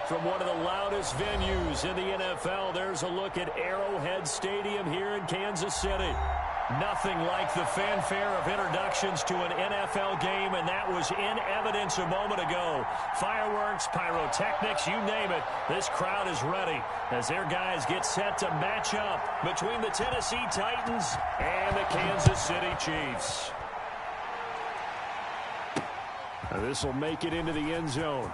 From one of the loudest venues in the NFL, there's a look at Arrowhead Stadium here in Kansas City. Nothing like the fanfare of introductions to an NFL game, and that was in evidence a moment ago. Fireworks, pyrotechnics, you name it. This crowd is ready as their guys get set to match up between the Tennessee Titans and the Kansas City Chiefs. This will make it into the end zone.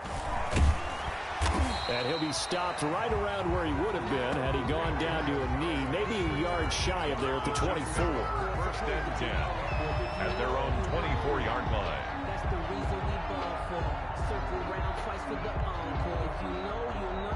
And he'll be stopped right around where he would have been had he gone down to a knee, maybe a yard shy of there at the 24. First and 10 at their own 24-yard line. That's the reason we ball for. Circle around twice for the encore. If you know, you know.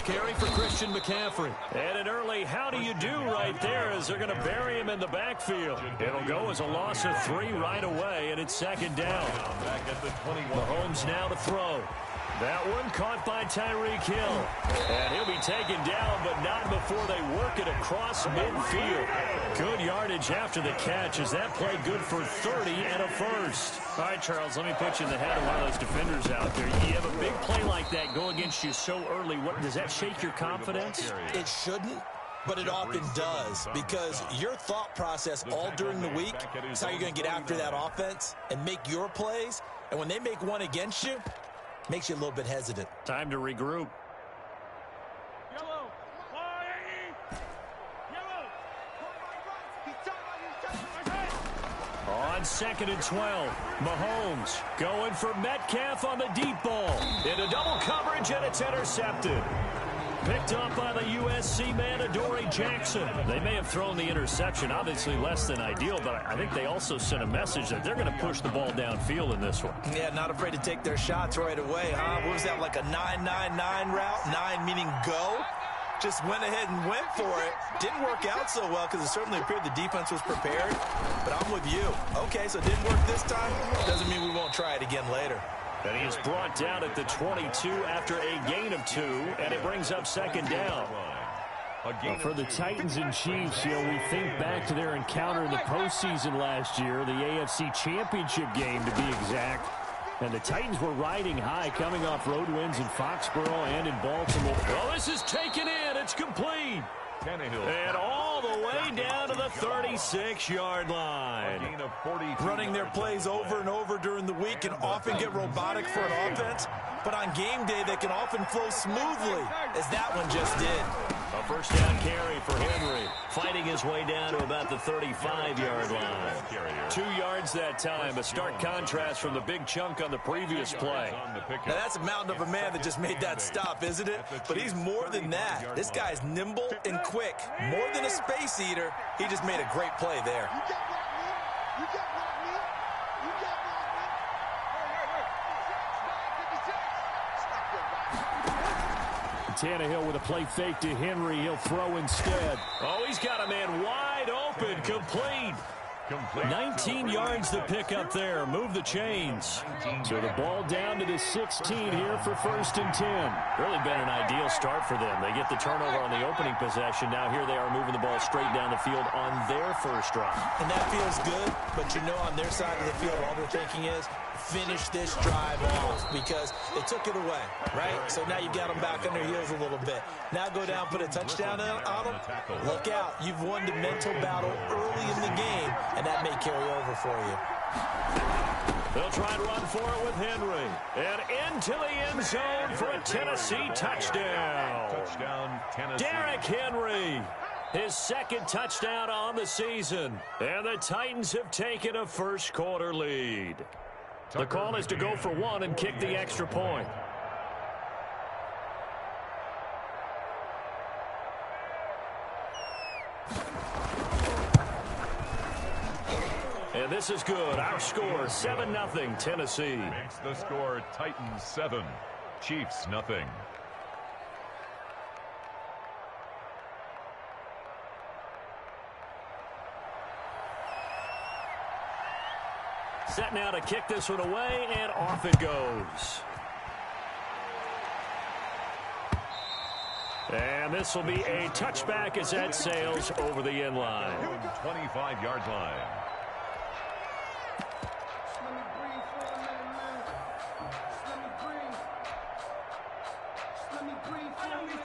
Carry for Christian McCaffrey. And an early how do you do right there as they're going to bury him in the backfield. It'll go as a loss of 3 right away, and it's second down. Back at the 21. Mahomes now to throw. That one caught by Tyreek Hill. And he'll be taken down, but not before they work it across midfield. Good yardage after the catch as that play good for 30 and a first. All right, Charles, let me put you in the head of one of those defenders out there. You have a big play like that go against you so early. What does that shake your confidence? It shouldn't, but it often does, because your thought process all during the week is how you're going to get after that offense and make your plays. And when they make one against you, makes you a little bit hesitant. Time to regroup. On 2nd and 12, Mahomes going for Metcalf on the deep ball. Into double coverage, and it's intercepted. Picked up by the USC man, Adoree Jackson. They may have thrown the interception, obviously less than ideal, but I think they also sent a message that they're going to push the ball downfield in this one. Yeah, not afraid to take their shots right away, huh? What was that, like a 9-9-9 route? 9 meaning go? Just went ahead and went for it. Didn't work out so well because it certainly appeared the defense was prepared. But I'm with you. Okay, so it didn't work this time. Doesn't mean we won't try it again later. And he is brought down at the 22 after a gain of 2, and it brings up second down. For the Titans and Chiefs, we think back to their encounter in the postseason last year, the AFC Championship game to be exact. And the Titans were riding high, coming off road wins in Foxborough and in Baltimore. Well, this is taken in. It's complete. And all the way down to the 36-yard line. Running their plays over and over during the week can often get robotic for an offense, but on game day they can often flow smoothly, as that one just did. A first down carry for Henry, fighting his way down to about the 35-yard line. 2 yards that time, a stark contrast from the big chunk on the previous play. Now that's a mountain of a man that just made that stop, isn't it? But he's more than that. This guy's nimble and quick. More than a space eater, he just made a great play there. Tannehill with a play fake to Henry. He'll throw instead. Oh, he's got a man wide open. Complete. 19 yards to pick up there. Move the chains. So the ball down to the 16 here for 1st and 10. Really been an ideal start for them. They get the turnover on the opening possession. Now here they are moving the ball straight down the field on their first drive. And that feels good, but you know on their side of the field all they're thinking is finish this drive off because they took it away, right? So now you got them back on their heels a little bit. Now go down, put a touchdown on them. Look out. You've won the mental battle early in the game, and that may carry over for you. They'll try and run for it with Henry. And into the end zone for a Tennessee touchdown. Touchdown, Tennessee. Derrick Henry, his second touchdown on the season. And the Titans have taken a first-quarter lead. The call is to go for one and kick the extra point. And this is good. Our score, 7-0, Tennessee. Makes the score Titans 7, Chiefs nothing. Set now to kick this one away, and off it goes. And this will be a touchback as that sails over the end line. 25-yard line.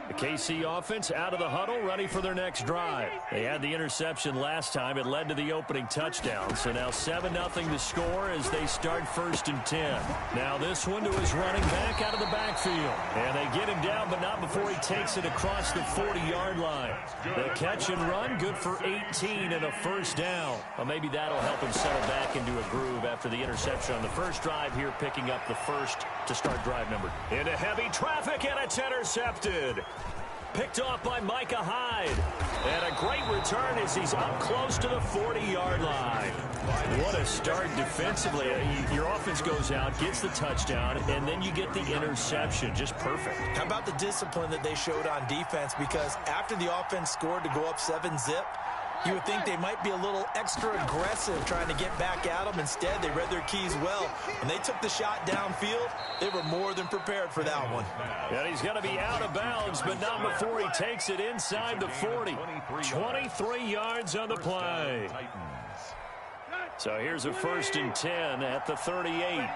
The KC offense out of the huddle, ready for their next drive. They had the interception last time. It led to the opening touchdown. So now 7-0 to score as they start 1st and 10. Now this one to his running back out of the backfield. And they get him down, but not before he takes it across the 40-yard line. The catch and run, good for 18 and a first down. Well, maybe that'll help him settle back into a groove after the interception on the first drive here, picking up the first to start drive number. Into heavy traffic, and it's intercepted. Picked off by Micah Hyde. And a great return as he's up close to the 40-yard line. What a start defensively. Your offense goes out, gets the touchdown, and then you get the interception. Just perfect. How about the discipline that they showed on defense? Because after the offense scored to go up 7-zip, you would think they might be a little extra aggressive trying to get back at them. Instead, they read their keys well. When they took the shot downfield, they were more than prepared for that one. And he's going to be out of bounds, but not before he takes it inside the 40. 23 yards on the play. So here's a 1st and 10 at the 38.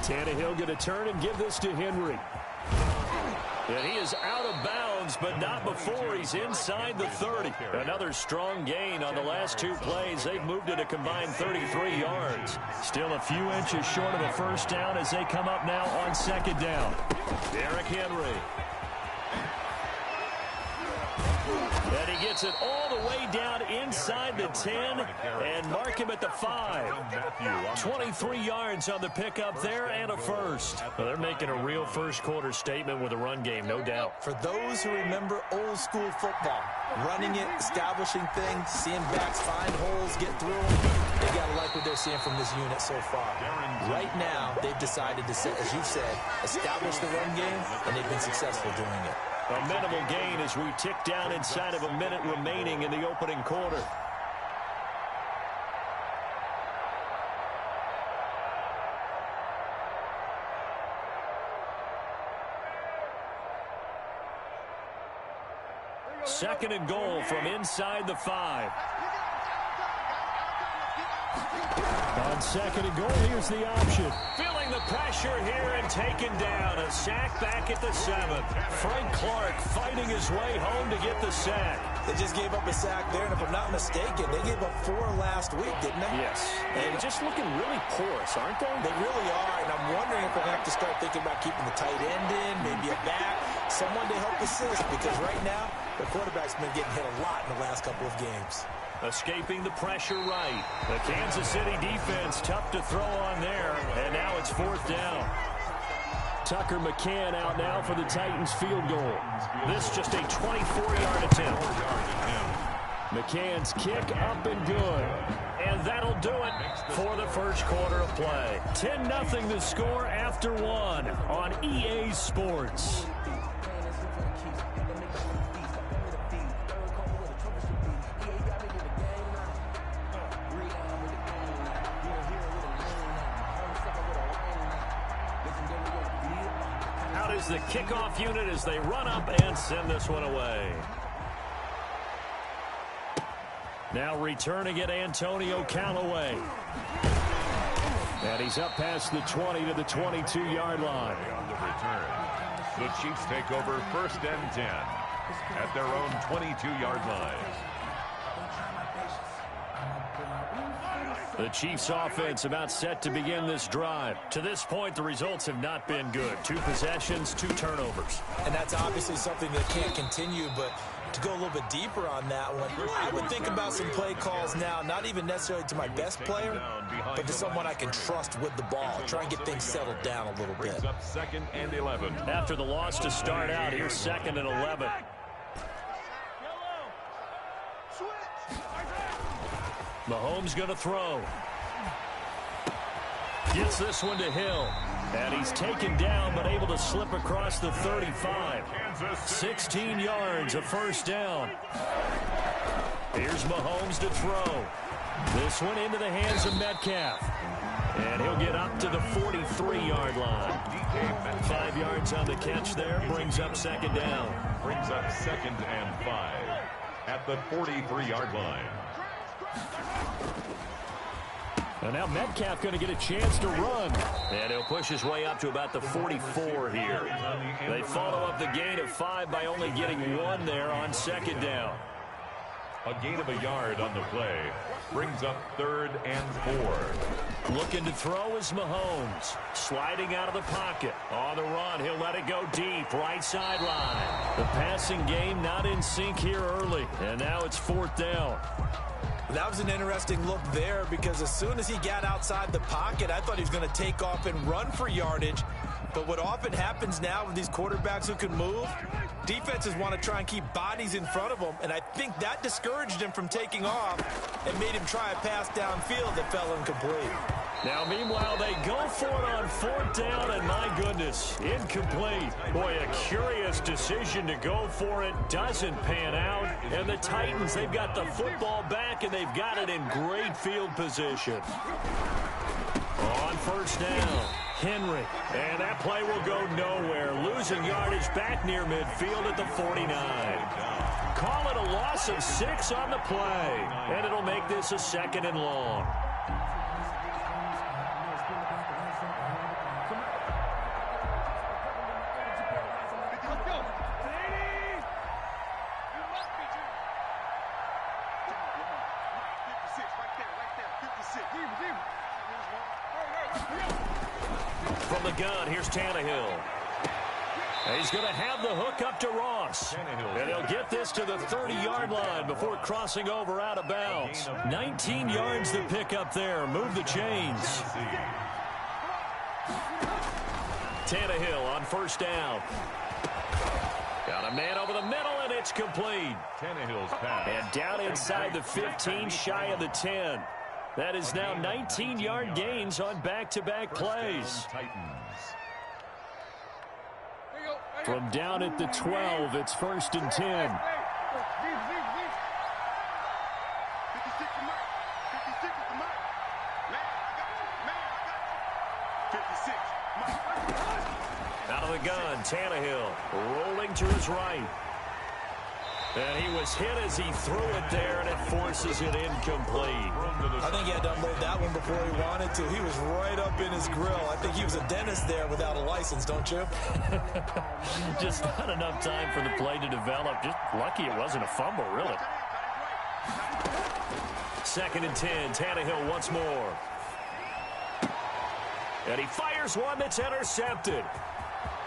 Tannehill going to turn and give this to Henry. And he is out of bounds, but not before he's inside the 30. Another strong gain on the last 2 plays. They've moved it a combined 33 yards. Still a few inches short of a first down as they come up now on 2nd down. Derrick Henry. And he gets it all the way down inside the 10 and mark him at the 5. 23 yards on the pickup there and a first. Well, they're making a real first-quarter statement with a run game, no doubt. For those who remember old-school football, running it, establishing things, seeing backs find holes, get through them, they got to like what they're seeing from this unit so far. Right now, they've decided to, as you said, establish the run game, and they've been successful doing it. A minimal gain as we tick down inside of a minute remaining in the opening quarter. Second and goal from inside the 5. On second and goal, here's the option. Feeling the pressure here and taken down. A sack back at the 7th. Frank Clark fighting his way home to get the sack. They just gave up a sack there, and if I'm not mistaken, they gave up 4 last week, didn't they? Yes. And just looking really porous, aren't they? They really are, and I'm wondering if they'll have to start thinking about keeping the tight end in, maybe a back, someone to help assist, because right now, the quarterback's been getting hit a lot in the last couple of games. Escaping the pressure right. The Kansas City defense tough to throw on there, and now it's 4th down. Tucker McCann out now for the Titans field goal. This just a 24-yard attempt. McCann's kick up and good. And that'll do it for the first quarter of play. 10-0 the score after 1 on EA Sports. Out is the kickoff unit as they run up and send this one away. Now returning it, Antonio Callaway. And he's up past the 20 to the 22-yard line. On the return, the Chiefs take over 1st and 10 at their own 22-yard line. The Chiefs offense about set to begin this drive. To this point, the results have not been good. 2 possessions, 2 turnovers. And that's obviously something that can't continue, but to go a little bit deeper on that one, I would think about some play calls now, not even necessarily to my best player, but to someone I can trust with the ball. Try and get things settled down a little bit. Brings up 2nd and 11. After the loss to start out, here's 2nd and 11. Mahomes going to throw. Gets this one to Hill. And he's taken down but able to slip across the 35. 16 yards, a 1st down. Here's Mahomes to throw. This one into the hands of Metcalf. And he'll get up to the 43-yard line. 5 yards on the catch there. Brings up 2nd down. Brings up 2nd and 5 at the 43-yard line. And now Metcalf going to get a chance to run. And he'll push his way up to about the 44 here. They follow up the gain of 5 by only getting 1 there on 2nd down. A gain of a yard on the play. Brings up 3rd and 4. Looking to throw is Mahomes. Sliding out of the pocket. On the run, he'll let it go deep. Right sideline. The passing game not in sync here early. And now it's 4th down. That was an interesting look there because as soon as he got outside the pocket, I thought he was going to take off and run for yardage. But what often happens now with these quarterbacks who can move, defenses want to try and keep bodies in front of them, and I think that discouraged him from taking off and made him try a pass downfield that fell incomplete. Now, meanwhile, they go for it on 4th down, and my goodness, incomplete. Boy, a curious decision to go for it. Doesn't pan out. And the Titans, they've got the football back, and they've got it in great field position. On 1st down, Henry. And that play will go nowhere. Losing yardage back near midfield at the 49. Call it a loss of 6 on the play. And it'll make this a 2nd and long. From the gun, here's Tannehill. He's going to have the hook up to Ross. And he'll get this to the 30-yard line before crossing over out of bounds. 19 yards to pick up there. Move the chains. Tannehill on 1st down. Got a man over the middle, and it's complete. Tannehill's pass. And down inside the 15, shy of the 10. That is now 19-yard gains on back-to-back plays. From down at the 12, it's 1st and 10. Out of the gun, Tannehill rolling to his right. And he was hit as he threw it there, and it forces it incomplete. I think he had to unload that one before he wanted to. He was right up in his grill. I think he was a dentist there without a license, don't you? Just not enough time for the play to develop. Just lucky it wasn't a fumble, really. 2nd and 10, Tannehill once more. And he fires one that's intercepted.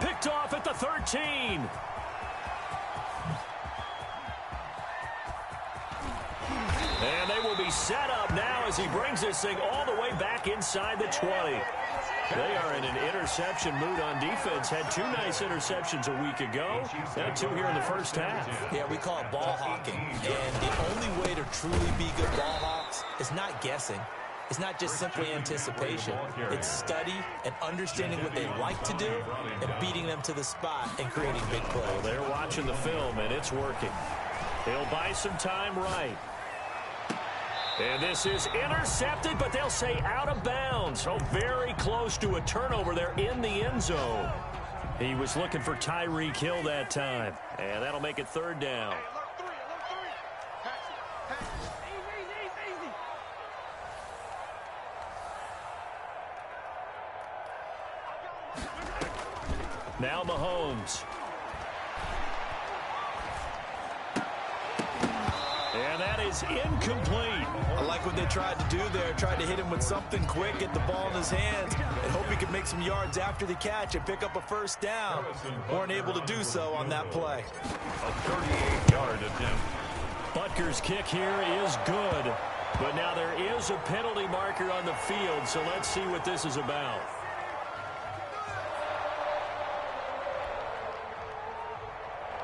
Picked off at the 13. And they will be set up now as he brings this thing all the way back inside the 20. They are in an interception mood on defense. Had 2 nice interceptions a week ago. Now 2 here in the first half. Yeah, we call it ball hawking. And the only way to truly be good ball hawks is not guessing. It's not just simply anticipation. It's study and understanding what they like to do and beating them to the spot and creating big plays. Well, they're watching the film, and it's working. They'll buy some time right. And this is intercepted, but they'll say out of bounds. So very close to a turnover there in the end zone. He was looking for Tyreek Hill that time. And that'll make it 3rd down. Now Mahomes. And that is incomplete. I like what they tried to do there. Tried to hit him with something quick, get the ball in his hands, and hope he could make some yards after the catch and pick up a 1st down. Weren't able to do so on that play. A 38-yard attempt. Butker's kick here is good. But now there is a penalty marker on the field, so let's see what this is about.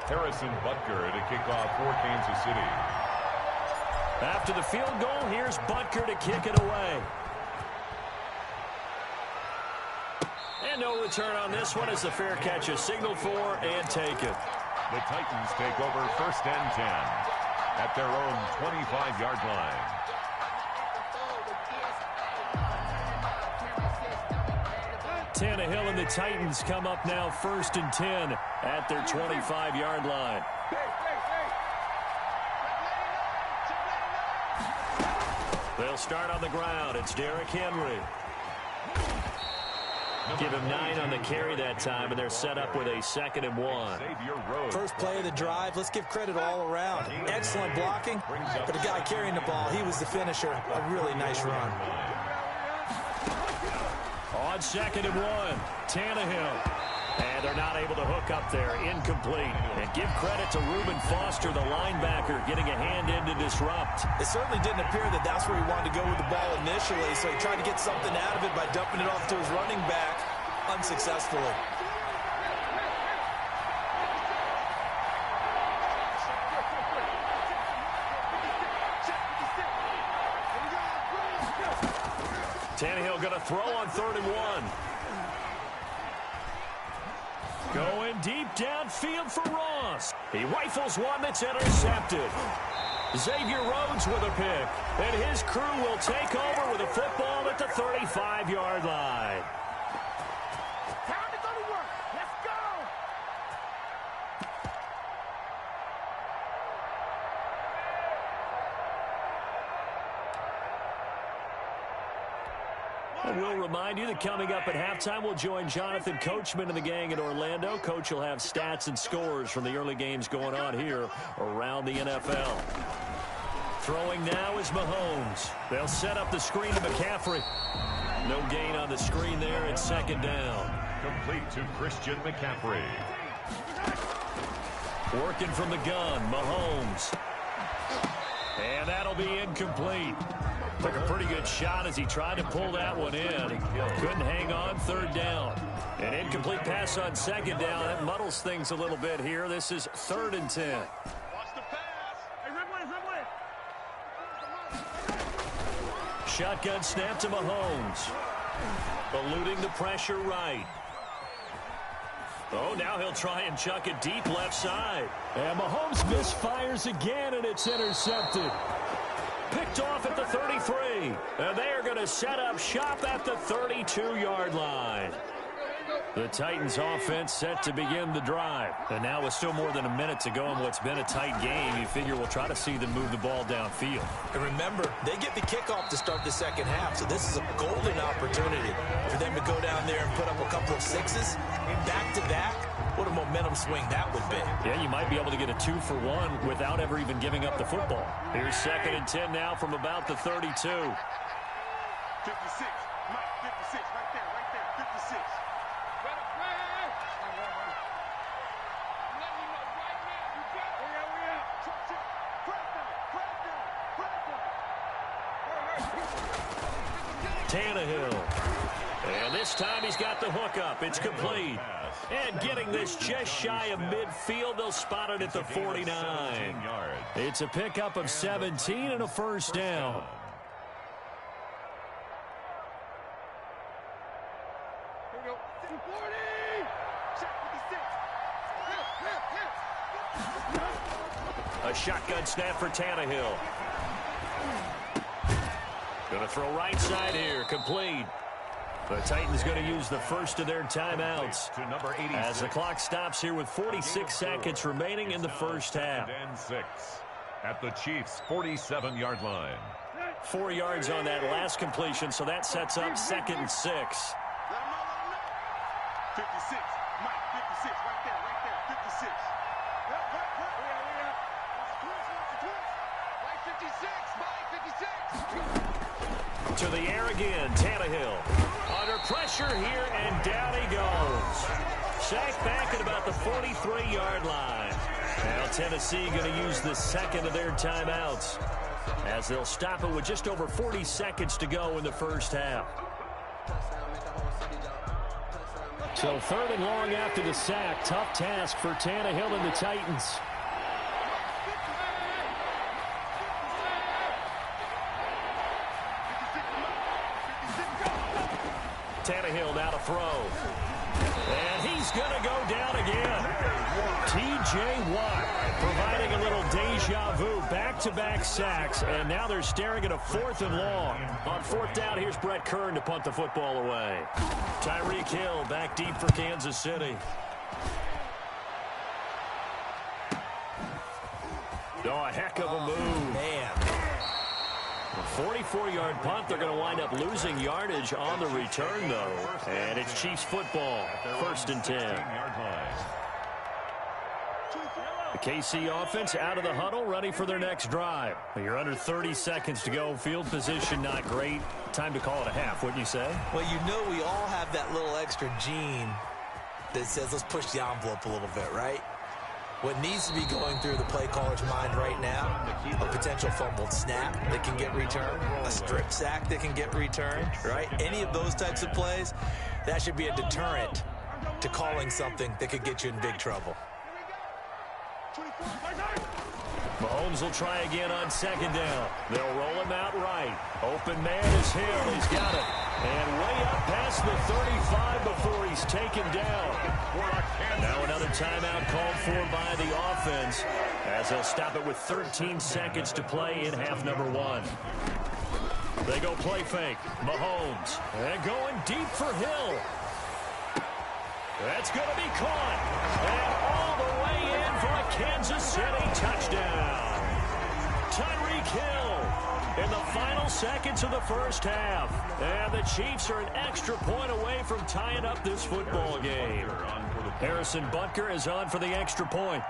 Harrison Butker to kick off for Kansas City. After the field goal, here's Butker to kick it away. And no return on this one as the fair catch is signaled for and taken. The Titans take over 1st and 10 at their own 25-yard line. Tannehill and the Titans come up now 1st and 10 at their 25-yard line. They'll start on the ground. It's Derrick Henry. Give him 9 on the carry that time, and they're set up with a 2nd and 1. First play of the drive, let's give credit all around. Excellent blocking, but the guy carrying the ball, he was the finisher. A really nice run. On 2nd and 1, Tannehill. And they're not able to hook up there. Incomplete. And give credit to Reuben Foster, the linebacker, getting a hand in to disrupt. It certainly didn't appear that that's where he wanted to go with the ball initially, so he tried to get something out of it by dumping it off to his running back unsuccessfully. Tannehill going to throw on 3rd and 1. Going deep downfield for Ross. He rifles one that's intercepted. Xavier Rhodes with a pick. And his crew will take over with a football at the 35-yard line. Time to go to work. Let's go. And we'll remind you that coming up at halftime, we'll join Jonathan Coachman and the gang in Orlando. Coach will have stats and scores from the early games going on here around the NFL. Throwing now is Mahomes. They'll set up the screen to McCaffrey. No gain on the screen there. It's 2nd down. Complete to Christian McCaffrey. Working from the gun, Mahomes. And that'll be incomplete. Took a pretty good shot as he tried to pull that one in. Couldn't hang on. 3rd down. An incomplete pass on 2nd down. That muddles things a little bit here. This is 3rd and 10. Watch the pass. Hey, Shotgun snap to Mahomes. Eluding the pressure right. Oh, now he'll try and chuck it deep left side. And Mahomes misfires again, and it's intercepted. Picked off at the 33. And they are going to set up shop at the 32-yard line. The Titans offense set to begin the drive. And now with still more than a minute to go in what's been a tight game, you figure we'll try to see them move the ball downfield. And remember, they get the kickoff to start the second half, so this is a golden opportunity for them to go down there and put up a couple of sixes back-to-back. What a momentum swing that would be. Yeah, you might be able to get a 2-for-1 without ever even giving up the football. Here's 2nd and 10 now from about the 32. 56. Mike, 56. Right there. 56. Tannehill. And this time he's got the hook up. It's complete. And getting this just shy of midfield, they'll spot it at the 49. It's a pickup of 17 and a first down. A shotgun snap for Tannehill. Going to throw right side here. Complete. The Titans going to use the first of their timeouts as the clock stops here with 46 seconds remaining in the first half. And 6 at the Chiefs' 47-yard line. 4 yards on that last completion, so that sets up 2nd and 6. 56. Mike, 56. Right there. 56. To the air again, Tannehill. Under pressure here, and down he goes. Sacked back at about the 43-yard line. Now Tennessee going to use the second of their timeouts as they'll stop it with just over 40 seconds to go in the first half. So 3rd and long after the sack. Tough task for Tannehill and the Titans. Tannehill now to throw. And he's going to go down again. T.J. Watt providing a little deja vu. Back-to-back sacks. And now they're staring at a 4th and long. On 4th down, here's Brett Kern to punt the football away. Tyreek Hill back deep for Kansas City. Oh, a heck of a move. Man. 44-yard punt. They're going to wind up losing yardage on the return, though. And it's Chiefs football. 1st and 10. The KC offense out of the huddle, ready for their next drive. You're under 30 seconds to go. Field position not great. Time to call it a half, wouldn't you say? Well, you know we all have that little extra gene that says let's push the envelope a little bit, right? What needs to be going through the play caller's mind right now, a potential fumbled snap that can get returned, a strip sack that can get returned, right? Any of those types of plays, that should be a deterrent to calling something that could get you in big trouble. Mahomes will try again on 2nd down. They'll roll him out right. Open man is Hill. He's got it. And way up past the 35 before he's taken down. Now another timeout called for by the offense as they'll stop it with 13 seconds to play in half number 1. They go play fake. Mahomes. And going deep for Hill. That's going to be caught. And all the way in for a Kansas City touchdown. Tyreek Hill in the final seconds of the first half. And the Chiefs are an extra point away from tying up this football game. Harrison Butker is on for the extra point.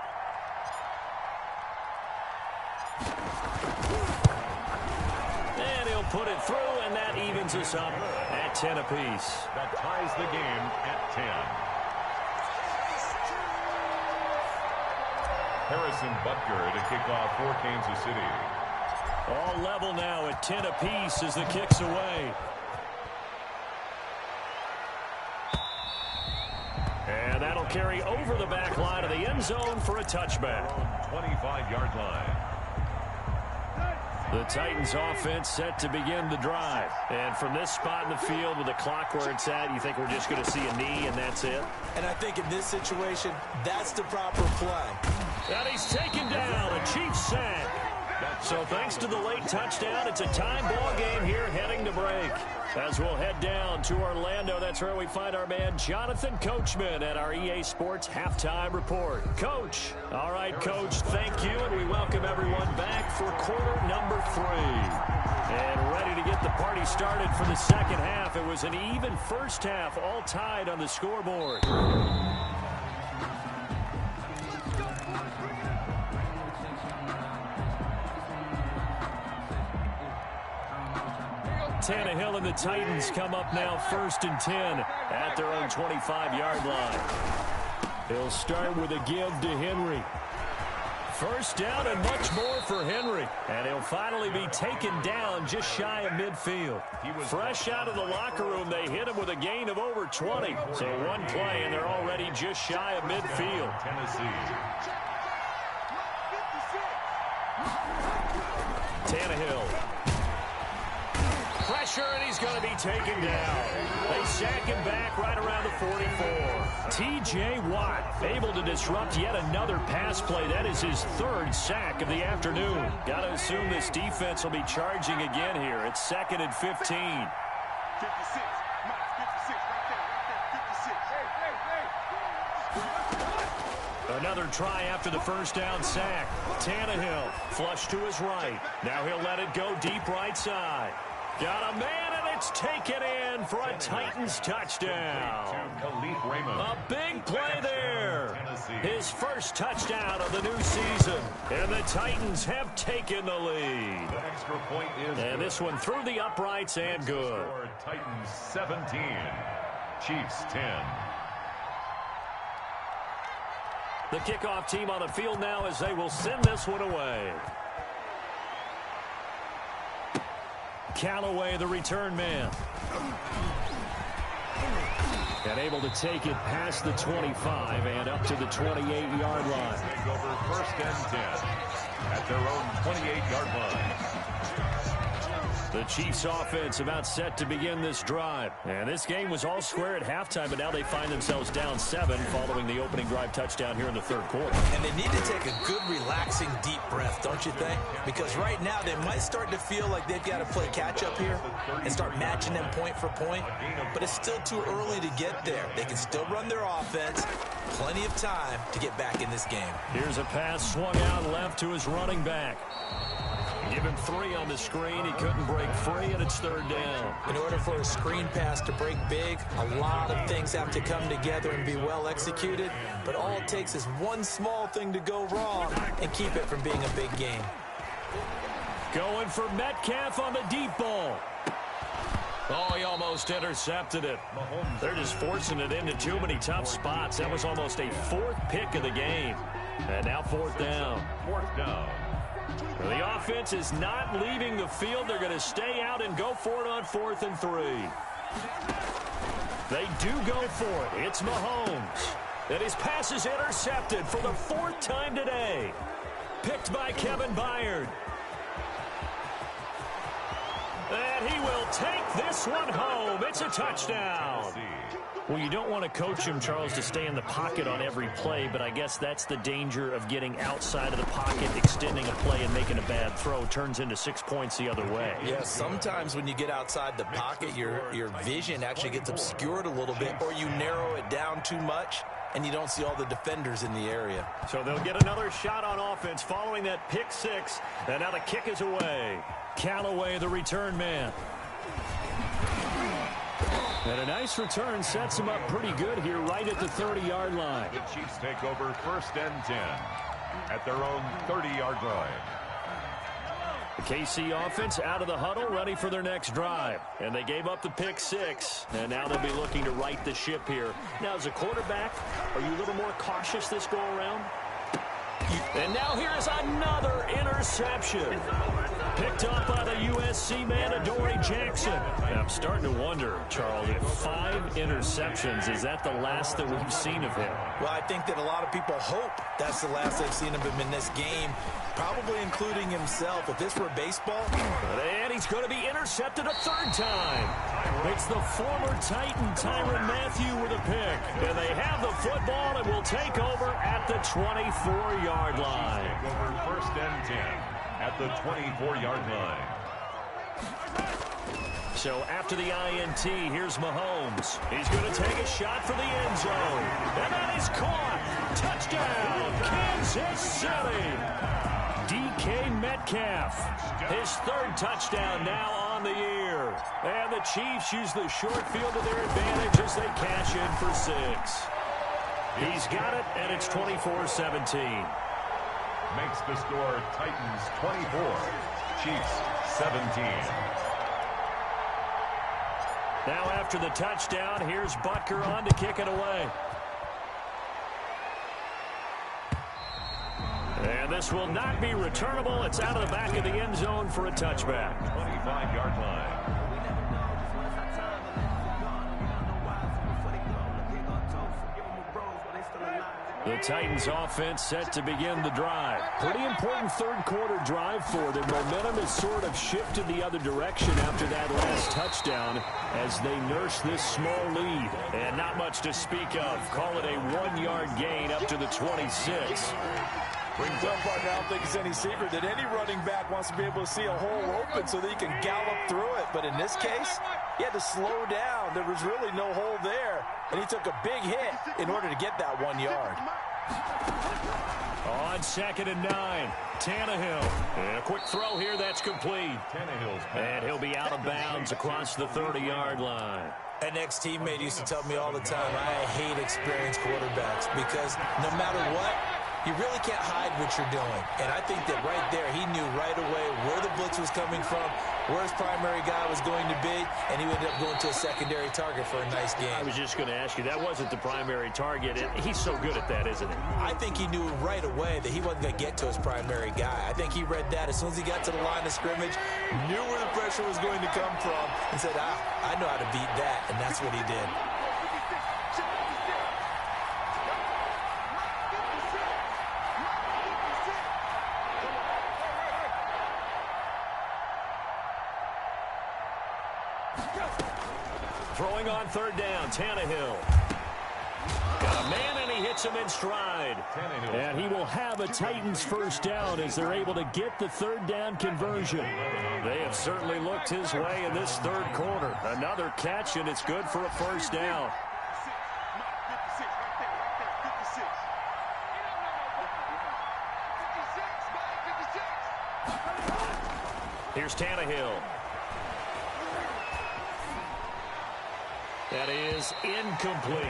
And he'll put it through, and that evens us up at 10 apiece. That ties the game at 10. Harrison Butker to kick off for Kansas City. All level now at 10 apiece as the kick's away. And that'll carry over the back line of the end zone for a touchback. 25-yard line. The Titans offense set to begin the drive. And from this spot in the field with the clock where it's at, you think we're just going to see a knee and that's it? And I think in this situation, that's the proper play. And he's taken down. A Chiefs sack. That's So thanks to the late touchdown, it's a time ball game here heading to break. As we'll head down to Orlando, that's where we find our man Jonathan Coachman at our EA Sports Halftime Report. Coach. All right, Coach, thank you, and we welcome everyone back for quarter number 3. And ready to get the party started for the second half. It was an even first half, all tied on the scoreboard. Tannehill and the Titans come up now 1st and 10 at their own 25-yard line. He'll start with a give to Henry. First down and much more for Henry. And he'll finally be taken down just shy of midfield. Fresh out of the locker room, they hit him with a gain of over 20. So one play, and they're already just shy of midfield. Tannehill. Pressure, and he's going to be taken down. They sack him back right around the 44. T.J. Watt able to disrupt yet another pass play. That is his 3rd sack of the afternoon. Got to assume this defense will be charging again here. It's 2nd and 15. 56. Minus 56 right there. Another try after the first down sack. Tannehill flush to his right. Now he'll let it go deep right side. Got a man, and it's taken in for a Titans touchdown. A big play there. His first touchdown of the new season. And the Titans have taken the lead. The extra point is and this one through the uprights and good. Titans 17, Chiefs 10. The kickoff team on the field now as they will send this one away. Callaway, the return man. And able to take it past the 25 and up to the 28-yard line. Take over 1st and 10 at their own 28-yard line. The Chiefs offense about set to begin this drive. And this game was all square at halftime, but now they find themselves down 7 following the opening drive touchdown here in the 3rd quarter. And they need to take a good, relaxing, deep breath, don't you think? Because right now they might start to feel like they've got to play catch-up here and start matching them point for point. But it's still too early to get there. They can still run their offense. Plenty of time to get back in this game. Here's a pass swung out left to his running back. Give him 3 on the screen. He couldn't break free, and it's 3rd down. In order for a screen pass to break big, a lot of things have to come together and be well executed. But all it takes is one small thing to go wrong and keep it from being a big game. Going for Metcalf on the deep ball. Oh, he almost intercepted it. They're just forcing it into too many tough spots. That was almost a 4th pick of the game. And now 4th down. 4th down. The offense is not leaving the field. They're going to stay out and go for it on 4th and 3. They do go for it. It's Mahomes. And his pass is intercepted for the 4th time today. Picked by Kevin Byard. And he will take this one home. It's a touchdown. Well, you don't want to coach him, Charles, to stay in the pocket on every play, but I guess that's the danger of getting outside of the pocket, extending a play, and making a bad throw. Turns into 6 points the other way. Yeah, sometimes when you get outside the pocket, your vision actually gets obscured a little bit, or you narrow it down too much, and you don't see all the defenders in the area. So they'll get another shot on offense following that pick 6, and now the kick is away. Callaway, the return man. And a nice return sets him up pretty good here right at the 30-yard line. The Chiefs take over 1st and 10 at their own 30-yard line. The KC offense out of the huddle, ready for their next drive. And they gave up the pick 6, and now they'll be looking to right the ship here. Now, as a quarterback, are you a little more cautious this go-around? And now here's another interception. Picked up by the USC man, Adoree Jackson. And I'm starting to wonder, Charles, if 5 interceptions, is that the last that we've seen of him? Well, I think that a lot of people hope that's the last they've seen of him in this game, probably including himself. If this were baseball. And he's going to be intercepted a 3rd time. It's the former Titan, Tyrann Mathieu, with a pick. And they have the football and will take over at the 24-yard line. Take over 1st and 10 at the 24-yard line. So after the INT, here's Mahomes. He's going to take a shot for the end zone. And that is caught. Touchdown, Kansas City. DK Metcalf, his third touchdown now on the year. And the Chiefs use the short field to their advantage as they cash in for 6. He's got it, and it's 24-17. Makes the score Titans 24, Chiefs 17. Now after the touchdown, here's Butker on to kick it away. And this will not be returnable. It's out of the back of the end zone for a touchback. 25-yard line. The Titans offense set to begin the drive. Pretty important third quarter drive for them. Momentum has sort of shifted the other direction after that last touchdown as they nurse this small lead. And not much to speak of. Call it a 1-yard gain up to the 26. Well, partner, I don't think it's any secret that any running back wants to be able to see a hole open so that he can gallop through it. But in this case, he had to slow down. There was really no hole there. And he took a big hit in order to get that 1 yard. On 2nd and 9, Tannehill. And a quick throw here that's complete. Tannehill's pass. And he'll be out of bounds across the 30-yard line. An ex-teammate used to tell me all the time, I hate experienced quarterbacks because no matter what, you really can't hide what you're doing. And I think that right there, he knew right away where the blitz was coming from, where his primary guy was going to be, and he ended up going to a secondary target for a nice game. I was just going to ask you, that wasn't the primary target. He's so good at that, isn't he? I think he knew right away that he wasn't going to get to his primary guy. I think he read that as soon as he got to the line of scrimmage, knew where the pressure was going to come from, and said, I know how to beat that, and that's what he did. Throwing on 3rd down, Tannehill. Got a man, and he hits him in stride. And he will have a Titans first down as they're able to get the 3rd down conversion. They have certainly looked his way in this 3rd quarter. Another catch, and it's good for a first down. Here's Tannehill. That is incomplete.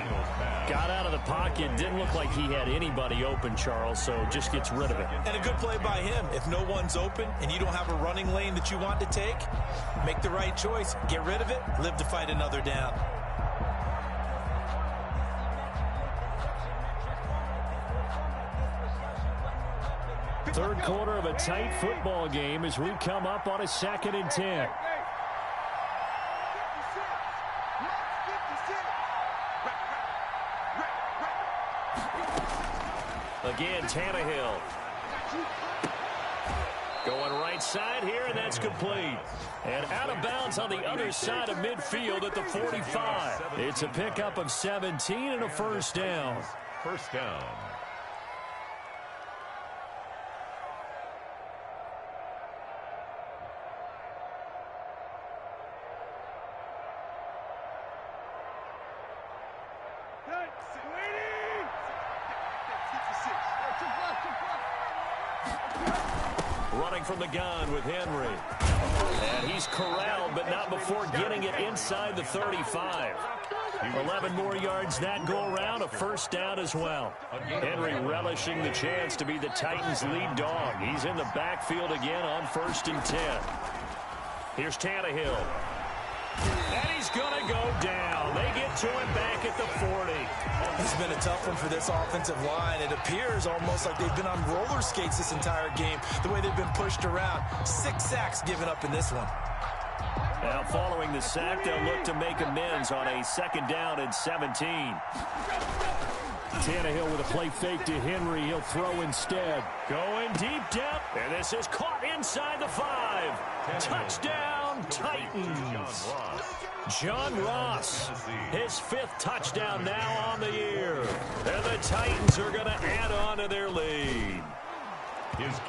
Got out of the pocket. Didn't look like he had anybody open, Charles, so just gets rid of it. And a good play by him. If no one's open and you don't have a running lane that you want to take, make the right choice. Get rid of it. Live to fight another down. Third quarter of a tight football game as we come up on a 2nd and 10. Again, Tannehill. Going right side here, and that's complete. And out of bounds on the other side of midfield at the 45. It's a pickup of 17 and a first down. First down. Running from the gun with Henry. And he's corralled, but not before getting it inside the 35. 11 more yards that go around, a first down as well. Henry relishing the chance to be the Titans' lead dog. He's in the backfield again on 1st and 10. Here's Tannehill. And he's going to go down. They get to him back at the 40. It's been a tough one for this offensive line. It appears almost like they've been on roller skates this entire game, the way they've been pushed around. 6 sacks given up in this one. Now following the sack, they'll look to make amends on a 2nd down and 17. Tannehill with a play fake to Henry. He'll throw instead. Going deep down. And this is caught inside the 5. Touchdown, Titans. John Ross, his 5th touchdown now on the year. And the Titans are going to add on to their lead.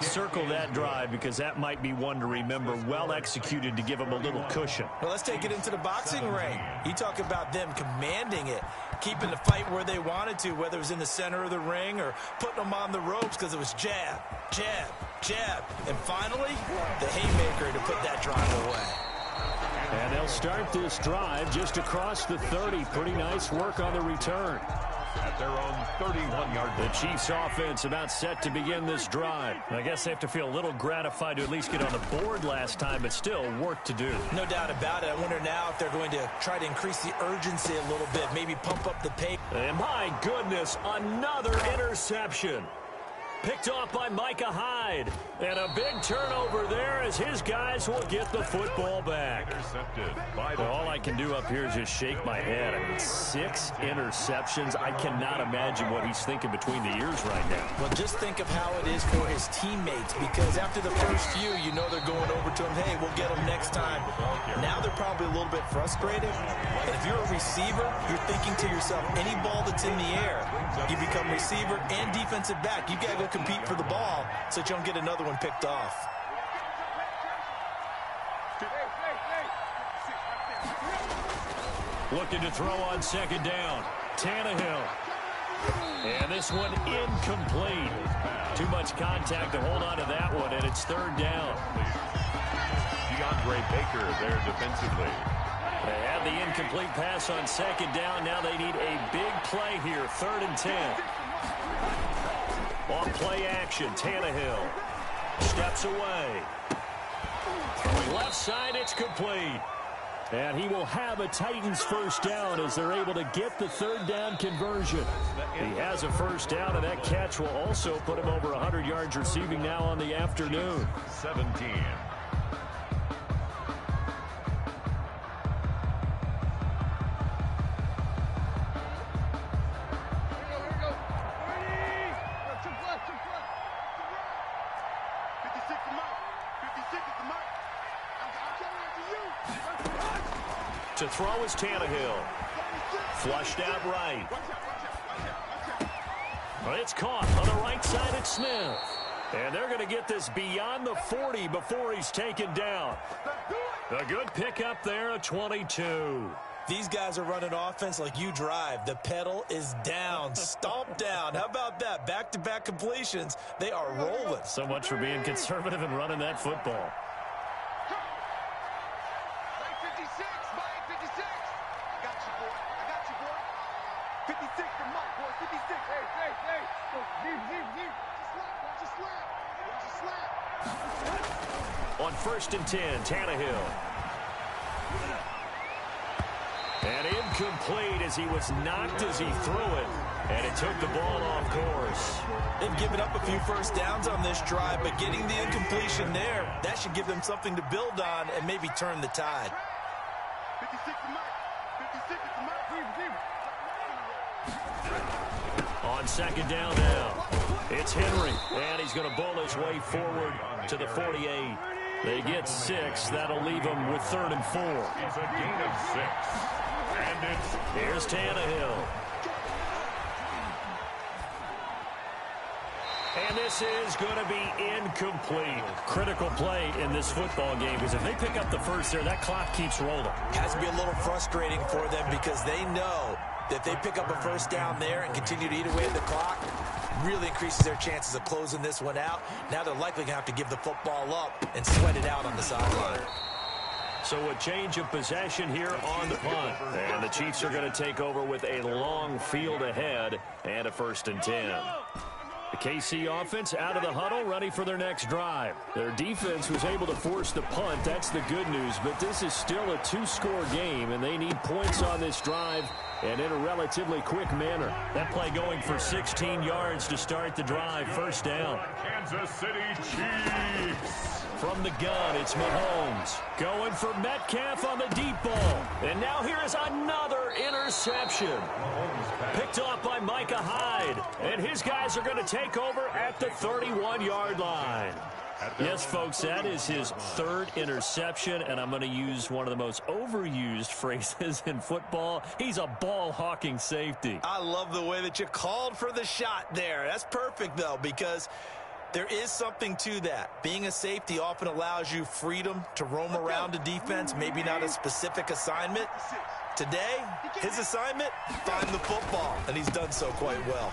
Circle that drive because that might be one to remember. Well executed to give them a little cushion. Well, let's take it into the boxing ring. You talk about them commanding it, keeping the fight where they wanted to, whether it was in the center of the ring or putting them on the ropes because it was jab, jab, jab. And finally, the haymaker to put that drive away. And they'll start this drive just across the 30. Pretty nice work on the return. At their own 31-yard line. The Chiefs offense about set to begin this drive. I guess they have to feel a little gratified to at least get on the board last time, but still work to do. No doubt about it. I wonder now if they're going to try to increase the urgency a little bit, maybe pump up the pace. And my goodness, another interception. Picked off by Micah Hyde. And a big turnover there as his guys will get the football back. Intercepted by the... All I can do up here is just shake my head. I mean, 6 interceptions. I cannot imagine what he's thinking between the ears right now. Well, just think of how it is for his teammates, because after the first few, you know they're going over to him, hey, we'll get him next time. Now they're probably a little bit frustrated. And if you're a receiver, you're thinking to yourself, any ball that's in the air, you become receiver and defensive back. You've got to go compete for the ball so that you don't get another one picked off. Looking to throw on second down. Tannehill. And this one incomplete. Too much contact to hold on to that one, and it's third down. DeAndre Baker there defensively. They have the incomplete pass on second down. Now they need a big play here, 3rd and 10. On play action, Tannehill steps away. Left side, it's complete. And he will have a Titans first down as they're able to get the 3rd down conversion. He has a first down, and that catch will also put him over 100 yards receiving now on the afternoon. 17. To throw is Tannehill. Flushed out right. But it's caught on the right side at Smith. And they're going to get this beyond the 40 before he's taken down. A good pickup there at 22. These guys are running offense like you drive. The pedal is down, stomp down. How about that? Back-to-back completions. They are rolling. So much for being conservative and running that football. On 1st and 10, Tannehill. And incomplete as he was knocked as he threw it. And it took the ball off course. They've given up a few first downs on this drive, but getting the incompletion there, that should give them something to build on and maybe turn the tide. 56 is Mike. 56 is Mike. On second down now, it's Henry. And he's going to bowl his way forward to the 48. They get 6. That'll leave them with 3rd and 4. It's a gain of 6. And it's... Here's Tannehill. And this is going to be incomplete. Critical play in this football game because if they pick up the first there, that clock keeps rolling. Has to be a little frustrating for them because they know that they pick up a first down there and continue to eat away at the clock, really increases their chances of closing this one out. Now they're likely going to have to give the football up and sweat it out on the sideline. So a change of possession here on the punt. And the Chiefs are going to take over with a long field ahead and a 1st and 10. The KC offense out of the huddle, ready for their next drive. Their defense was able to force the punt. That's the good news. But this is still a 2-score game, and they need points on this drive and in a relatively quick manner. That play going for 16 yards to start the drive. First down. Kansas City Chiefs. From the gun, it's Mahomes. Going for Metcalf on the deep ball. And now here is another interception. Picked off by Micah Hyde. And his guys are going to take over at the 31-yard line. Yes, folks, that is his 3rd interception, and I'm going to use one of the most overused phrases in football. He's a ball-hawking safety. I love the way that you called for the shot there. That's perfect, though, because There is something to that. Being a safety often allows you freedom to roam around a defense, maybe not a specific assignment. Today, his assignment, find the football, and he's done so quite well.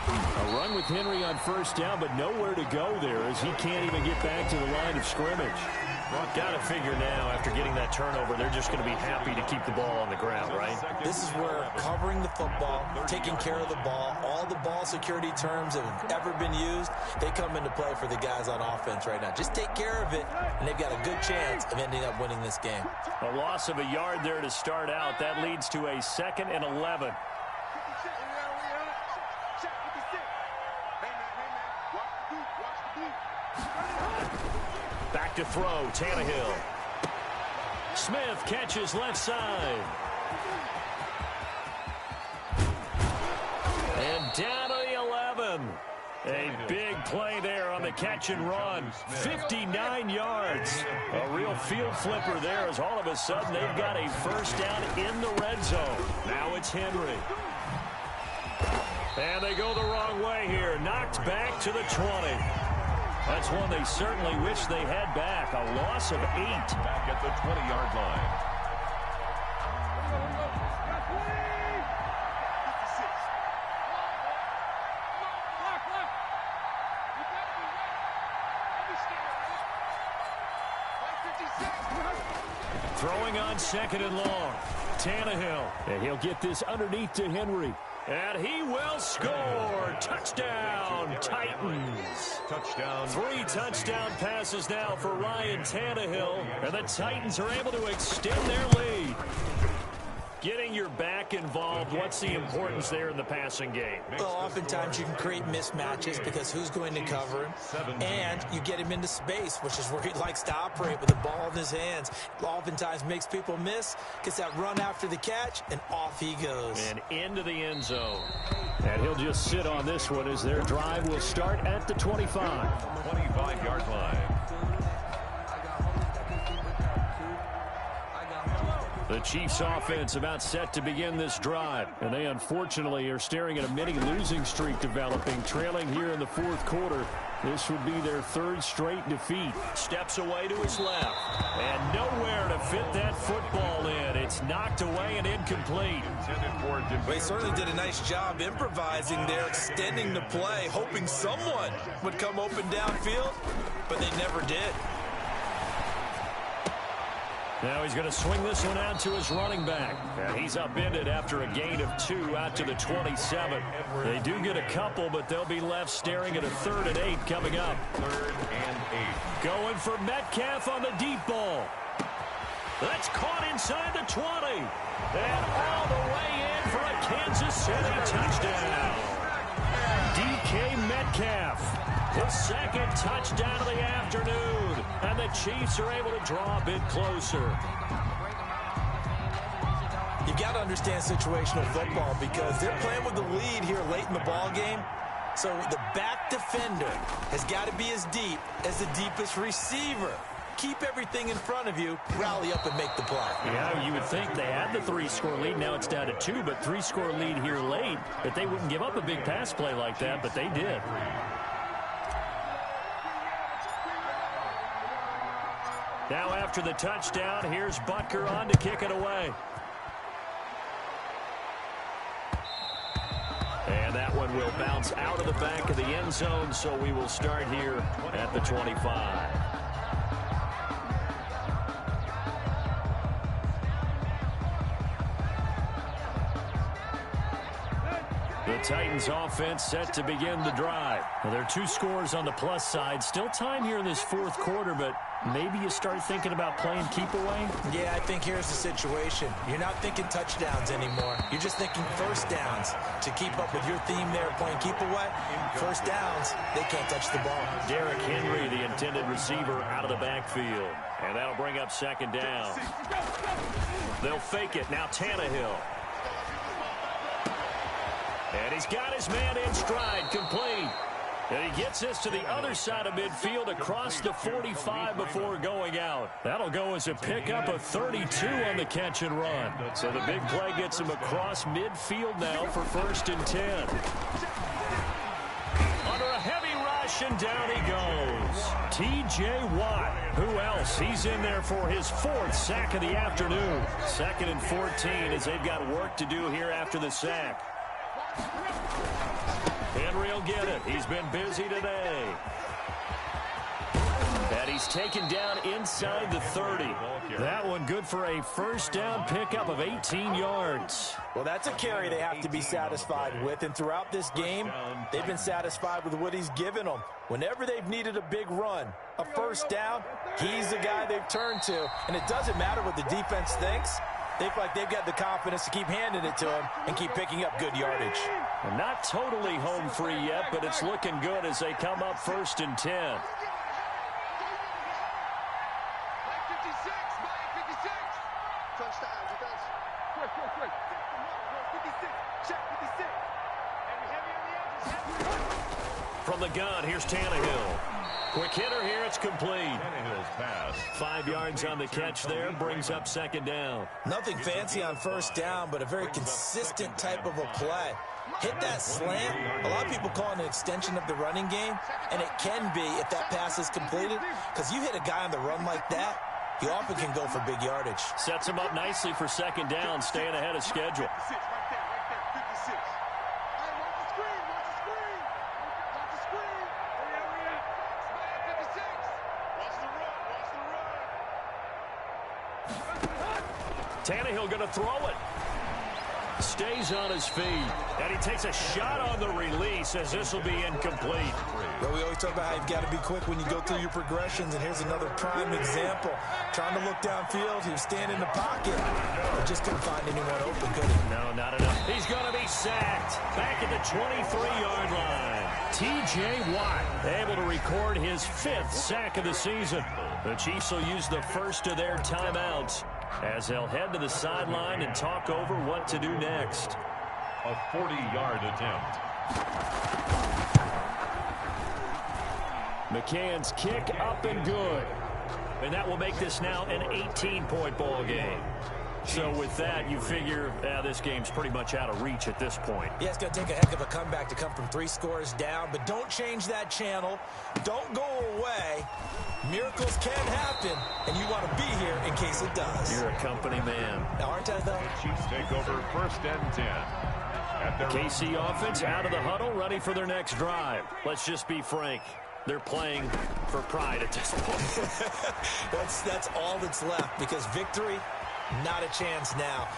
A run with Henry on first down, but nowhere to go there as he can't even get back to the line of scrimmage. Got to figure now, after getting that turnover, they're just going to be happy to keep the ball on the ground, right? This is where covering the football, taking care of the ball, all the ball security terms that have ever been used, they come into play for the guys on offense right now. Just take care of it, and they've got a good chance of ending up winning this game. A loss of a yard there to start out. That leads to a 2nd and 11. Back to throw, Tannehill. Smith catches left side. And down to the 11. A big play there on the catch and run. 59 yards. A real field flipper there as all of a sudden they've got a first down in the red zone. Now it's Henry. And they go the wrong way here. Knocked back to the 20. That's one they certainly wish they had back. A loss of 8. Back at the 20-yard line. Throwing on 2nd and long. Tannehill. And he'll get this underneath to Henry. And he will score. Touchdown, Titans. Touchdown. 3 touchdown passes now for Ryan Tannehill. And the Titans are able to extend their lead. Getting your back involved, what's the importance there in the passing game? Well, oftentimes you can create mismatches because who's going to cover him, and you get him into space, which is where he likes to operate with the ball in his hands. Oftentimes makes people miss, gets that run after the catch, and off he goes. And into the end zone. And he'll just sit on this one as their drive will start at the 25. 25-yard line. The Chiefs offense about set to begin this drive. And they unfortunately are staring at a mini losing streak developing, trailing here in the 4th quarter. This would be their 3rd straight defeat. Steps away to his left. And nowhere to fit that football in. It's knocked away and incomplete. They certainly did a nice job improvising there, extending the play, hoping someone would come open downfield, but they never did. Now he's going to swing this one out to his running back. And he's upended after a gain of 2 out to the 27. They do get a couple, but they'll be left staring at a 3rd and 8 coming up. 3rd and 8. Going for Metcalf on the deep ball. That's caught inside the 20. And all the way in for a Kansas City touchdown. DK Metcalf. His 2nd touchdown of the afternoon. And the Chiefs are able to draw a bit closer. You've got to understand situational football because they're playing with the lead here late in the ball game. So the back defender has got to be as deep as the deepest receiver. Keep everything in front of you, rally up and make the play. Yeah, you would think they had the 3-score lead. Now it's down to 2, but 3-score lead here late. That they wouldn't give up a big pass play like that, but they did. Now after the touchdown, here's Butker on to kick it away. And that one will bounce out of the back of the end zone, so we will start here at the 25. The Titans offense set to begin the drive. Well, there are 2 scores on the plus side. Still time here in this 4th quarter, but maybe you start thinking about playing keep away? Yeah, I think here's the situation. You're not thinking touchdowns anymore. You're just thinking first downs. To keep up with your theme there, playing keep away, first downs, they can't touch the ball. Derrick Henry, the intended receiver, out of the backfield. And that'll bring up 2nd down. They'll fake it. Now Tannehill. And he's got his man in stride, complete. And he gets this to the other side of midfield across the 45 before going out. That'll go as a pickup of 32 on the catch and run. So the big play gets him across midfield now for 1st and 10. Under a heavy rush, and down he goes. T.J. Watt. Who else? He's in there for his 4th sack of the afternoon. 2nd and 14 as they've got work to do here after the sack. Henry will get it. He's been busy today. And he's taken down inside the 30. That one good for a first down pickup of 18 yards. Well, that's a carry they have to be satisfied with. And throughout this game, they've been satisfied with what he's given them. Whenever they've needed a big run, a first down, he's the guy they've turned to. And it doesn't matter what the defense thinks. They feel like they've got the confidence to keep handing it to him and keep picking up good yardage. Well, not totally home free yet, but it's looking good as they come up 1st and 10. From the gun, here's Tannehill. Quick hitter here, it's complete. Tannehill's pass. 5 yards on the catch there, brings up 2nd down. Nothing fancy on first down, but a very consistent type of a play. Hit that slant. A lot of people call it an extension of the running game, and it can be if that pass is completed, because you hit a guy on the run like that, he often can go for big yardage. Sets him up nicely for 2nd down, staying ahead of schedule. Tannehill going to throw it. Stays on his feet. And he takes a shot on the release as this will be incomplete. Well, we always talk about how you've got to be quick when you go through your progressions, and here's another prime example. Trying to look downfield, he was standing in the pocket, but just couldn't find anyone open, could he? No, not enough. He's going to be sacked. Back at the 23-yard line. T.J. Watt able to record his 5th sack of the season. The Chiefs will use the first of their timeouts as they'll head to the sideline and talk over what to do next. A 40-yard attempt. McCann's kick up and good. And that will make this now an 18-point ball game. So with that, you figure this game's pretty much out of reach at this point. Yeah, it's going to take a heck of a comeback to come from 3 scores down, but don't change that channel. Don't go away. Miracles can happen, and you want to be here in case it does. You're a company man. Now, aren't I, though? The Chiefs take over 1st and 10. At their KC offense out of the huddle, ready for their next drive. Let's just be frank. They're playing for pride at this point. That's all that's left, because victory, not a chance now.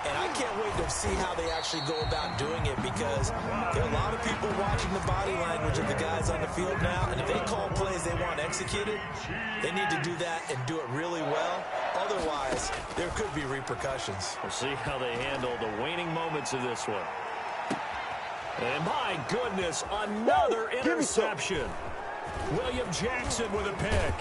And I can't wait to see how they actually go about doing it, because there are a lot of people watching the body language of the guys on the field now, and if they call plays they want executed, they need to do that and do it really well. Otherwise, there could be repercussions. We'll see how they handle the waning moments of this one. And my goodness, another interception. William Jackson with a pick.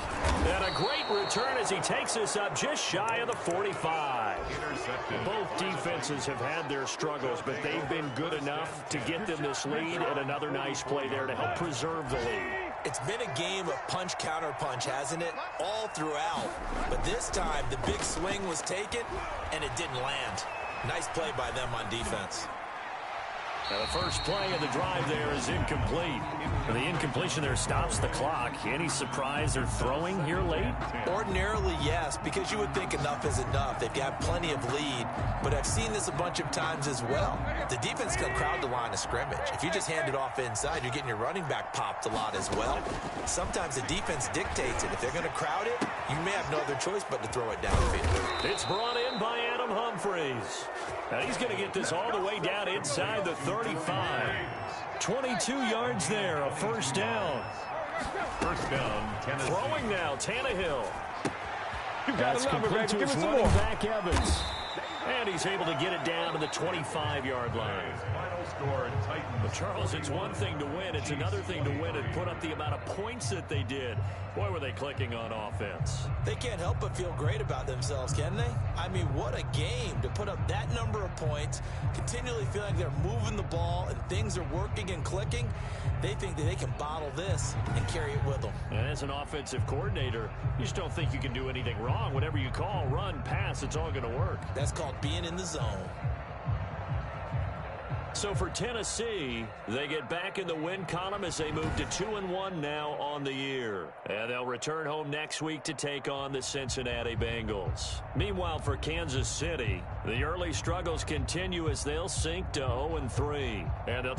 And a great return as he takes us up just shy of the 45. intercepted. Both defenses have had their struggles, but they've been good enough to get them this lead, and another nice play there to help preserve the lead. It's been a game of punch-counter-punch, hasn't it? All throughout. But this time, the big swing was taken, and it didn't land. Nice play by them on defense. Now the first play of the drive there is incomplete. The incompletion there stops the clock. Any surprise they're throwing here late? Ordinarily, yes, because you would think enough is enough. They've got plenty of lead, but I've seen this a bunch of times as well. The defense can crowd the line of scrimmage. If you just hand it off inside, you're getting your running back popped a lot as well. Sometimes the defense dictates it. If they're going to crowd it, you may have no other choice but to throw it downfield. It's brought in by Adam Humphries. Now he's going to get this all the way down inside the 35. 22 yards there, a first down. First down, Tennessee. Throwing now, Tannehill. That's complete to his running back, Evans. And he's able to get it down to the 25-yard line. Final score, Titans. Charles, it's one thing to win. It's another thing to win and put up the amount of points that they did. Boy, were they clicking on offense. They can't help but feel great about themselves, can they? I mean, what a game to put up that number of points, continually feeling like they're moving the ball and things are working and clicking. They think that they can bottle this and carry it with them. And as an offensive coordinator, you just don't think you can do anything wrong. Whatever you call, run, pass, it's all going to work. That's called being in the zone. So for Tennessee, they get back in the win column as they move to 2-1 now on the year. And they'll return home next week to take on the Cincinnati Bengals. Meanwhile, for Kansas City, the early struggles continue as they'll sink to 0-3. And they'll